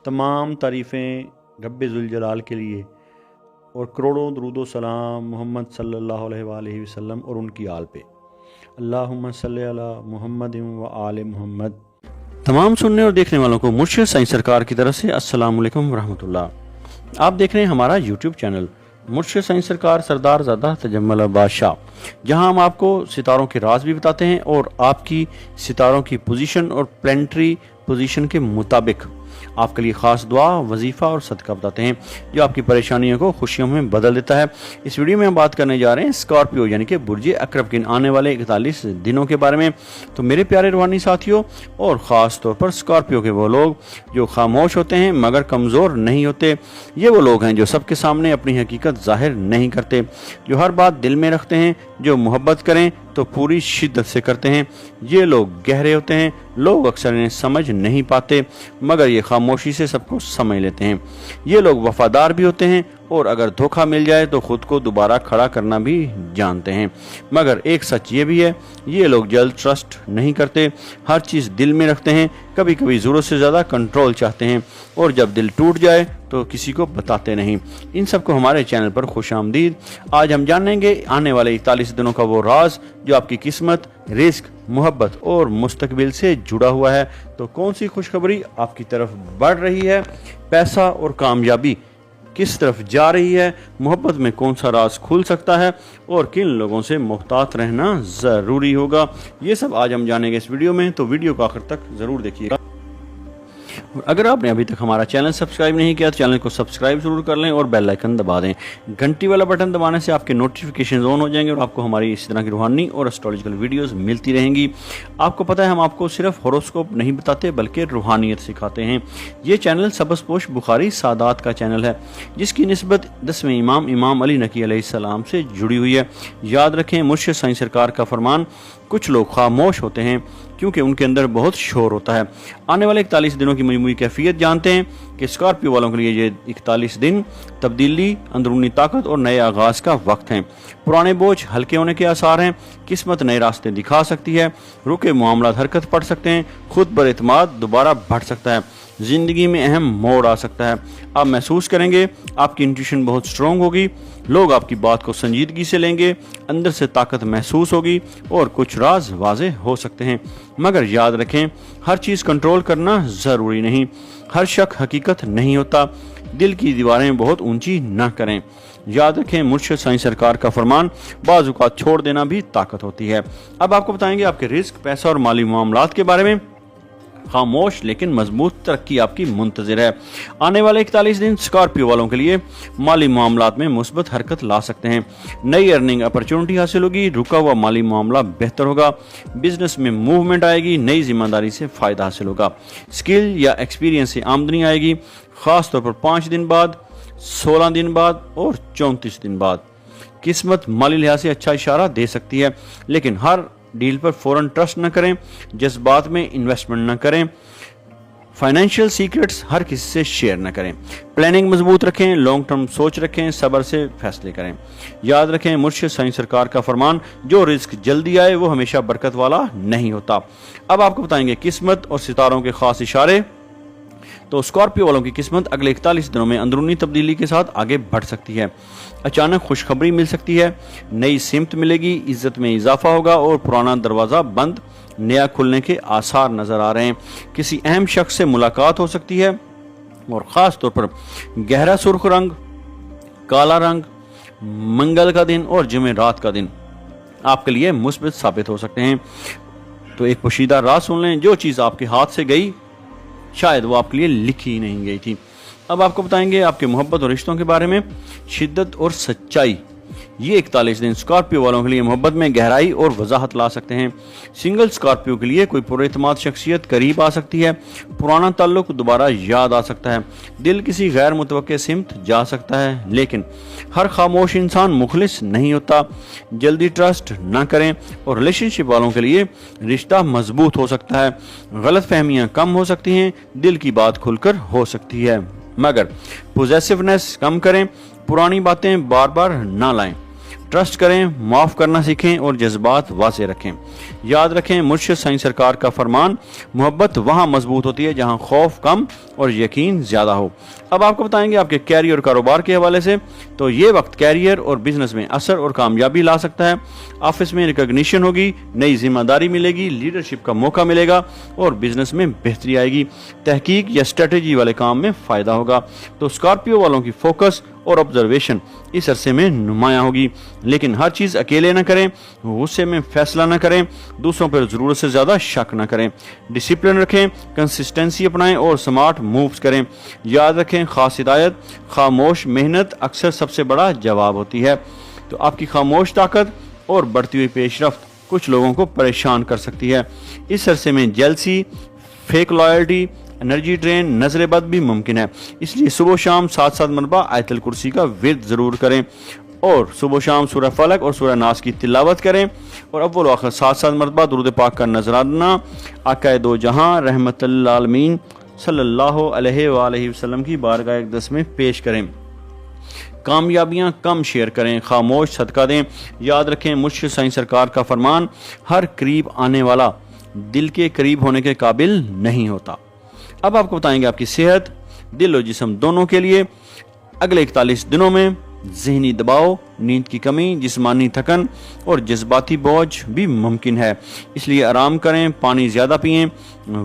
तमाम तारीफ़ें रब्बे ज़ुल जलाल के लिए और करोड़ों दरूद व सलाम मोहम्मद सल्लल्लाहु अलैहि वसल्लम और उनकी आल पे। अल्लाहुम्मा सल्ली अला मुहम्मद व आले मुहम्मद। तमाम सुनने और देखने वालों को मुर्शिद साईं सरकार की तरफ से अस्सलाम वालेकुम रहमतुल्लाह। आप देख रहे हैं हमारा यूट्यूब चैनल मुर्शिद साईं सरकार सरदार ज़ादा तजम्मुल बादशाह, जहां हम आपको सितारों के राज भी बताते हैं और आपकी सितारों की पोजीशन और प्लानिटरी पोजीशन के मुताबिक आपके लिए ख़ास दुआ, वजीफ़ा और सदका बताते हैं जो आपकी परेशानियों को खुशियों में बदल देता है। इस वीडियो में हम बात करने जा रहे हैं स्कॉर्पियो यानी कि बुर्ज अकरब के आने वाले 41 दिनों के बारे में। तो मेरे प्यारे रूहानी साथियों, और ख़ास तौर पर स्कॉर्पियो के वो लोग जो खामोश होते हैं मगर कमज़ोर नहीं होते, ये वो लोग हैं जो सबके सामने अपनी हकीकत ज़ाहिर नहीं करते, जो हर बात दिल में रखते हैं, जो मोहब्बत करें तो पूरी शिद्दत से करते हैं। ये लोग गहरे होते हैं, लोग अक्सर इन्हें समझ नहीं पाते मगर ये खामोशी से सबको समझ लेते हैं। ये लोग वफादार भी होते हैं और अगर धोखा मिल जाए तो खुद को दोबारा खड़ा करना भी जानते हैं। मगर एक सच ये भी है, ये लोग जल्द ट्रस्ट नहीं करते, हर चीज़ दिल में रखते हैं, कभी कभी ज़रूरत से ज़्यादा कंट्रोल चाहते हैं और जब दिल टूट जाए तो किसी को बताते नहीं। इन सबको हमारे चैनल पर खुश आमदीद। आज हम जानेंगे आने वाले 41 दिनों का वो राज जो आपकी किस्मत, रिस्क, मोहब्बत और मुस्तकबिल से जुड़ा हुआ है। तो कौन सी खुशखबरी आपकी तरफ बढ़ रही है, पैसा और कामयाबी किस तरफ जा रही है, मोहब्बत में कौन सा राज खुल सकता है और किन लोगों से मुहतात रहना ज़रूरी होगा, ये सब आज हम जानेंगे इस वीडियो में। तो वीडियो को आखिर तक ज़रूर देखिएगा। अगर आपने अभी तक हमारा चैनल सब्सक्राइब नहीं किया तो चैनल को सब्सक्राइब जरूर कर लें और बेल आइकन दबा दें। घंटी वाला बटन दबाने से आपके नोटिफिकेशन ऑन हो जाएंगे और आपको हमारी इस तरह की रूहानी और एस्ट्रोलॉजिकल वीडियोस मिलती रहेंगी। आपको पता है हम आपको सिर्फ होरोस्कोप नहीं बताते बल्कि रूहानियत सिखाते हैं। ये चैनल सबसपोश बुखारी सादात का चैनल है जिसकी निस्बत 10वें इमाम अली नकी अलैहिस्सलाम से जुड़ी हुई है। याद रखें, मुर्शिद साईं सरकार का फरमान, कुछ लोग खामोश होते हैं क्योंकि उनके अंदर बहुत शोर होता है। आने वाले 41 दिनों की मजमूई कैफियत जानते हैं कि स्कॉर्पियो वालों के लिए ये 41 दिन तब्दीली, अंदरूनी ताकत और नए आगाज़ का वक्त हैं। पुराने बोझ हल्के होने के आसार हैं, किस्मत नए रास्ते दिखा सकती है, रुके मामला हरकत पड़ सकते हैं, खुद पर एतमाद दोबारा बढ़ सकता है, ज़िंदगी में अहम मोड़ आ सकता है। आप महसूस करेंगे आपकी इंट्यूशन बहुत स्ट्रॉन्ग होगी, लोग आपकी बात को संजीदगी से लेंगे, अंदर से ताकत महसूस होगी और कुछ राज वाज़ेह हो सकते हैं। मगर याद रखें, हर चीज़ कंट्रोल करना ज़रूरी नहीं, हर शक हकीकत नहीं होता, दिल की दीवारें बहुत ऊंची ना करें। याद रखें, मुर्शिद साईं सरकार का फरमान, बाज़ औक़ात छोड़ देना भी ताकत होती है। अब आपको बताएंगे आपके रिस्क, पैसा और माली मामलात के बारे में। खामोश लेकिन मजबूत तरक्की आपकी मुंतज़िर है। आने वाले 41 दिन स्कॉर्पियो वालों के लिए माली मामलात में मुस्बत हरकत ला सकते हैं। नई अर्निंग अपॉर्चुनिटी हासिल होगी, रुका हुआ माली मामला बेहतर होगा, बिजनेस में मूवमेंट आएगी, नई जिम्मेदारी से फ़ायदा हासिल होगा, स्किल या एक्सपीरियंस से आमदनी आएगी, ख़ास तौर पर 5 दिन बाद, 16 दिन बाद और 34 दिन बाद। किस्मत माली लिहाज से अच्छा इशारा दे सकती है, लेकिन हर डील पर फौरन ट्रस्ट न करें, जज्बात में इन्वेस्टमेंट न करें, फाइनेंशियल सीक्रेट्स हर किसी से शेयर न करें, प्लानिंग मजबूत रखें, लॉन्ग टर्म सोच रखें, सब्र से फैसले करें। याद रखें, मुर्शिद साईं सरकार का फरमान, जो रिस्क जल्दी आए वो हमेशा बरकत वाला नहीं होता। अब आपको बताएंगे किस्मत और सितारों के खास इशारे। तो स्कॉर्पियो वालों की किस्मत अगले 41 दिनों में अंदरूनी तब्दीली के साथ आगे बढ़ सकती है। अचानक खुशखबरी मिल सकती है, नई सिमत मिलेगी, इज्जत में इजाफा होगा और पुराना दरवाज़ा बंद नया खुलने के आसार नज़र आ रहे हैं। किसी अहम शख्स से मुलाकात हो सकती है और ख़ास तौर पर गहरा सुर्ख रंग, काला रंग, मंगल का दिन और जुमेरात का दिन आपके लिए मुस्बित साबित हो सकते हैं। तो एक पोशीदा राज सुन लें, जो चीज़ आपके हाथ से गई शायद वो आपके लिए लिखी नहीं गई थी। अब आपको बताएंगे आपके मोहब्बत और रिश्तों के बारे में। शिद्दत और सच्चाई, ये 41 दिन स्कॉर्पियो वालों के लिए मोहब्बत में गहराई और वजाहत ला सकते हैं। सिंगल स्कॉर्पियो के लिए कोई पुरएतमाद शख्सियत करीब आ सकती है, पुराना ताल्लुक दोबारा याद आ सकता है, दिल किसी गैर मुतवक्के सिमत जा सकता है, लेकिन हर खामोश इंसान मुखलिस नहीं होता। जल्दी ट्रस्ट ना करें और रिलेशनशिप वालों के लिए रिश्ता मजबूत हो सकता है, गलत फहमियाँ कम हो सकती हैं, दिल की बात खुलकर हो सकती है, मगर पोजेसिवनेस कम करें, पुरानी बातें बार बार ना लाएं, ट्रस्ट करें, माफ़ करना सीखें और जज्बात वाज़े रखें। याद रखें, मुर्शिद साईं सरकार का फरमान, मोहब्बत वहाँ मजबूत होती है जहाँ खौफ कम اور یقین زیادہ ہو۔ اب آپ کو بتائیں گے آپ کے کیریئر اور کاروبار کے حوالے سے، تو یہ وقت کیریئر اور بزنس میں اثر اور کامیابی لا سکتا ہے۔ آفس میں ریکگنیشن ہوگی، نئی ذمہ داری ملے گی، لیڈرشپ کا موقع ملے گا اور بزنس میں بہتری آئے گی۔ تحقیق یا اسٹریٹجی والے کام میں فائدہ ہوگا۔ تو اسکارپیو والوں کی فوکس اور آبزرویشن اس عرصے میں نمایاں ہوگی، لیکن ہر چیز اکیلے نہ کریں، غصے میں فیصلہ نہ کریں، دوسروں پر ضرورت سے زیادہ شک نہ کریں، ڈسپلن رکھیں، کنسسٹنسی اپنائیں اور سمارٹ مووز کریں۔ یاد رکھیں، خاص ہدایت، خاموش محنت اکثر سب سے بڑا جواب ہوتی ہے۔ تو آپ کی خاموش طاقت اور بڑھتی ہوئی پیش رفت کچھ لوگوں کو پریشان کر سکتی ہے۔ اس عرصے میں jealousy, fake loyalty, energy drain, نظر بد بھی ممکن ہے، اس لیے صبح و شام 7 مرتبہ آیت الکرسی کا ورد ضرور کریں، اور صبح و شام سورہ فلق اور سورہ ناس کی تلاوت کریں، اور اول و آخر 7 مرتبہ درود پاک کا نذرانہ آقا دو جہاں رحمت للعالمین صلی اللہ علیہ وآلہ وسلم کی بارگاہ اقدس میں پیش کریں۔ کامیابیاں کم شیئر کریں، خاموش صدقہ دیں۔ یاد رکھیں، مرشد سائیں سرکار کا فرمان، ہر قریب آنے والا دل کے قریب ہونے کے قابل نہیں ہوتا۔ اب آپ کو بتائیں گے آپ کی صحت، دل و جسم دونوں کے لیے اگلے 41 دنوں میں ذہنی دباؤ، نیند کی کمی، جسمانی تھکن اور جذباتی بوجھ بھی ممکن ہے، اس لیے آرام کریں، پانی زیادہ پئیں،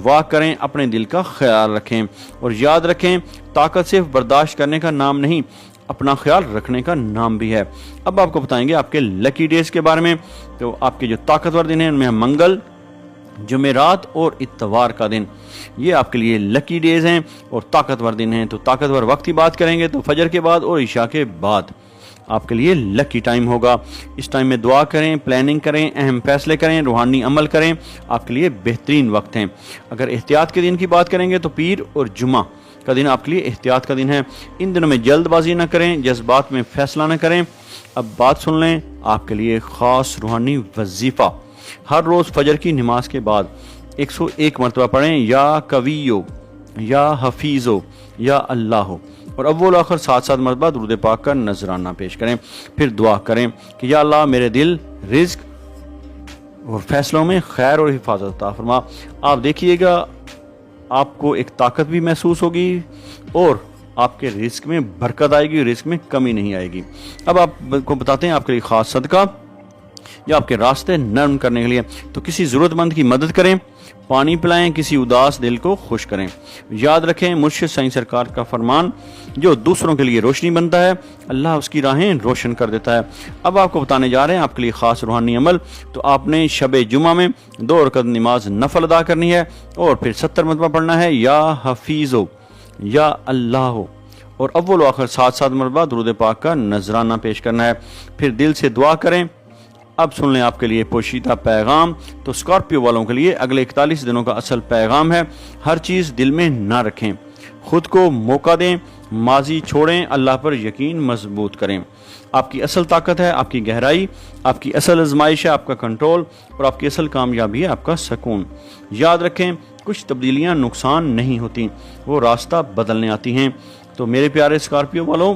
واک کریں، اپنے دل کا خیال رکھیں، اور یاد رکھیں طاقت صرف برداشت کرنے کا نام نہیں، اپنا خیال رکھنے کا نام بھی ہے۔ اب آپ کو بتائیں گے آپ کے لکی ڈیز کے بارے میں، تو آپ کے جو طاقتور دن ہیں ان میں منگل، جمعرات اور اتوار کا دن، یہ آپ کے لیے لکی ڈیز ہیں اور طاقتور دن ہیں۔ تو طاقتور وقت کی بات کریں گے تو فجر کے بعد اور عشاء کے بعد آپ کے لیے لکی ٹائم ہوگا۔ اس ٹائم میں دعا کریں، پلاننگ کریں، اہم فیصلے کریں، روحانی عمل کریں، آپ کے لیے بہترین وقت ہیں۔ اگر احتیاط کے دن کی بات کریں گے تو پیر اور جمعہ کا دن آپ کے لیے احتیاط کا دن ہے۔ ان دنوں میں جلد بازی نہ کریں، جذبات میں فیصلہ نہ کریں۔ اب بات سن لیں آپ کے لیے خاص روحانی وظیفہ، ہر روز فجر کی نماز کے بعد 101 مرتبہ پڑھیں، یا قویو، یا حفیظو، یا اللہ، اور اول آخر 7 مرتبہ درود پاک کا نذرانہ پیش کریں۔ پھر دعا کریں کہ یا اللہ میرے دل، رزق اور فیصلوں میں خیر اور حفاظت عطا فرما۔ آپ دیکھیے گا آپ کو ایک طاقت بھی محسوس ہوگی اور آپ کے رزق میں برکت آئے گی، رزق میں کمی نہیں آئے گی۔ اب آپ کو بتاتے ہیں آپ کے لیے خاص صدقہ یا آپ کے راستے نرم کرنے کے لیے، تو کسی ضرورت مند کی مدد کریں، پانی پلائیں، کسی اداس دل کو خوش کریں۔ یاد رکھیں مرشد سائیں سرکار کا فرمان، جو دوسروں کے لیے روشنی بنتا ہے اللہ اس کی راہیں روشن کر دیتا ہے۔ اب آپ کو بتانے جا رہے ہیں آپ کے لیے خاص روحانی عمل، تو آپ نے شب جمعہ میں 2 رکعت نماز نفل ادا کرنی ہے اور پھر 70 مرتبہ پڑھنا ہے، یا حفیظو، یا اللہ، اور اول و آخر 7 مرتبہ درود پاک کا نذرانہ پیش کرنا ہے۔ پھر دل سے دعا کریں۔ اب سن لیں آپ کے لیے پوشیدہ پیغام، تو اسکارپیو والوں کے لیے اگلے 41 دنوں کا اصل پیغام ہے، ہر چیز دل میں نہ رکھیں، خود کو موقع دیں، ماضی چھوڑیں، اللہ پر یقین مضبوط کریں۔ آپ کی اصل طاقت ہے آپ کی گہرائی، آپ کی اصل آزمائش ہے آپ کا کنٹرول، اور آپ کی اصل کامیابی ہے آپ کا سکون۔ یاد رکھیں کچھ تبدیلیاں نقصان نہیں ہوتی، وہ راستہ بدلنے آتی ہیں۔ تو میرے پیارے اسکارپیو والوں،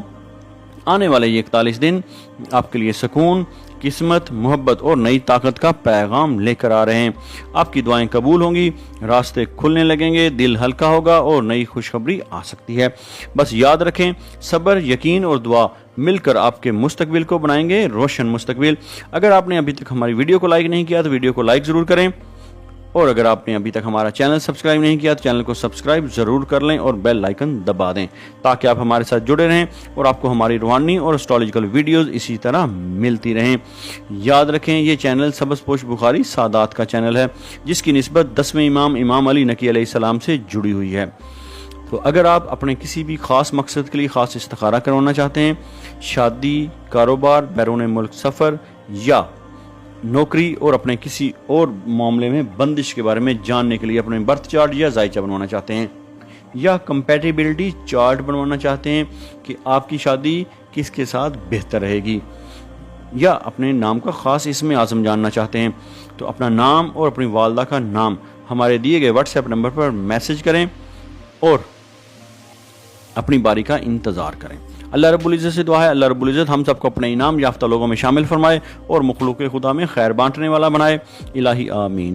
آنے والے یہ 41 دن آپ کے لیے سکون، قسمت، محبت اور نئی طاقت کا پیغام لے کر آ رہے ہیں۔ آپ کی دعائیں قبول ہوں گی، راستے کھلنے لگیں گے، دل ہلکا ہوگا اور نئی خوشخبری آ سکتی ہے۔ بس یاد رکھیں صبر، یقین اور دعا مل کر آپ کے مستقبل کو بنائیں گے روشن مستقبل۔ اگر آپ نے ابھی تک ہماری ویڈیو کو لائک نہیں کیا تو ویڈیو کو لائک ضرور کریں، اور اگر آپ نے ابھی تک ہمارا چینل سبسکرائب نہیں کیا تو چینل کو سبسکرائب ضرور کر لیں اور بیل آئیکن دبا دیں، تاکہ آپ ہمارے ساتھ جڑے رہیں اور آپ کو ہماری روحانی اور اسٹرالوجیکل ویڈیوز اسی طرح ملتی رہیں۔ یاد رکھیں یہ چینل سبز پوش بخاری سادات کا چینل ہے، جس کی نسبت 10ویں امام علی نقی علیہ السلام سے جڑی ہوئی ہے۔ تو اگر آپ اپنے کسی بھی خاص مقصد کے لیے خاص استخارہ کروانا چاہتے ہیں، شادی، کاروبار، بیرون ملک سفر، یا نوکری اور اپنے کسی اور معاملے میں بندش کے بارے میں جاننے کے لیے اپنے برتھ چارٹ یا ذائچہ بنوانا چاہتے ہیں، یا کمپیٹیبلٹی چارٹ بنوانا چاہتے ہیں کہ آپ کی شادی کس کے ساتھ بہتر رہے گی، یا اپنے نام کا خاص اسم اعظم جاننا چاہتے ہیں، تو اپنا نام اور اپنی والدہ کا نام ہمارے دیے گئے واٹس ایپ نمبر پر میسج کریں اور اپنی باری کا انتظار کریں۔ اللہ رب العزت سے دعا ہے اللہ رب العزت ہم سب کو اپنے انعام یافتہ لوگوں میں شامل فرمائے اور مخلوق خدا میں خیر بانٹنے والا بنائے۔ الہی آمین۔